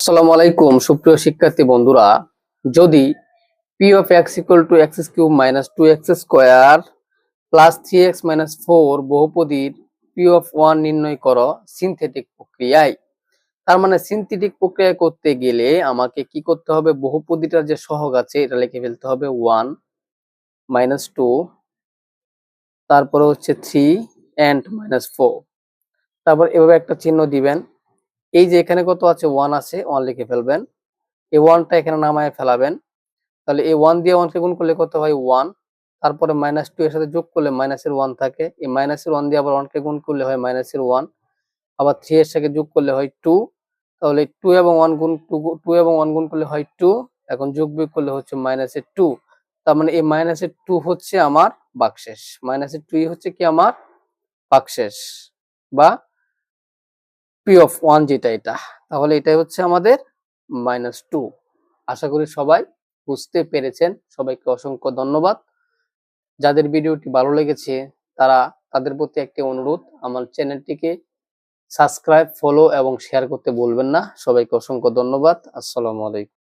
আসসালামু আলাইকুম সুপ্রিয় শিক্ষার্থী বন্ধুরা, যদি p of x equal to x cube minus two x square plus three x minus four বহুপদীর পি অফ ওয়ান নির্ণয় করো সিনথেটিক প্রক্রিয়ায়। তার মানে সিনথেটিক প্রক্রিয়া করতে গেলে আমাকে কি করতে হবে, বহুপদীটার যে সহগ আছে এটা লিখে ফেলতে হবে ওয়ান মাইনাস টু, তারপরে হচ্ছে থ্রি এন্ড মাইনাস ফোর। তারপর এভাবে একটা চিহ্ন দিবেন। এই যে এখানে কত আছে, ওয়ান আছে, ওয়ান লিখে ফেলবেন। এই ওয়ানটা এখানে নামায় ফেলাবেন। তাহলে এই ওয়ান দিয়ে ওয়ানকে গুণ করলে কত হয়, ওয়ান। তারপরে মাইনাস টু এর সাথে যোগ করলে মাইনাসের ওয়ান থাকে, এই মাইনাসের ওয়ান দিয়ে আবার ওয়ানকে গুণ করলে হয় মাইনাসের ওয়ান। আবার থ্রি এর সাথে যোগ করলে হয় টু। তাহলে টু এবং ওয়ান গুণ টু এবং ওয়ান গুণ করলে হয় টু। এখন যোগ বিয়োগ করলে হচ্ছে মাইনাসের টু। তার মানে এই মাইনাসের টু হচ্ছে আমার ভাগশেষ, মাইনাসের টু হচ্ছে কি আমার ভাগশেষ বা পি অফ ওয়ান যেটা এটা। তাহলে এটাই হচ্ছে আমাদের মাইনাস টু। আশা করি সবাই বুঝতে পেরেছেন। সবাইকে অসংখ্য ধন্যবাদ। যাদের ভিডিওটি ভালো লেগেছে তাদের প্রতি একটি অনুরোধ, আমার চ্যানেলটিকে সাবস্ক্রাইব, ফলো এবং শেয়ার করতে ভুলবেন না। সবাইকে অসংখ্য ধন্যবাদ। আসসালামু আলাইকুম।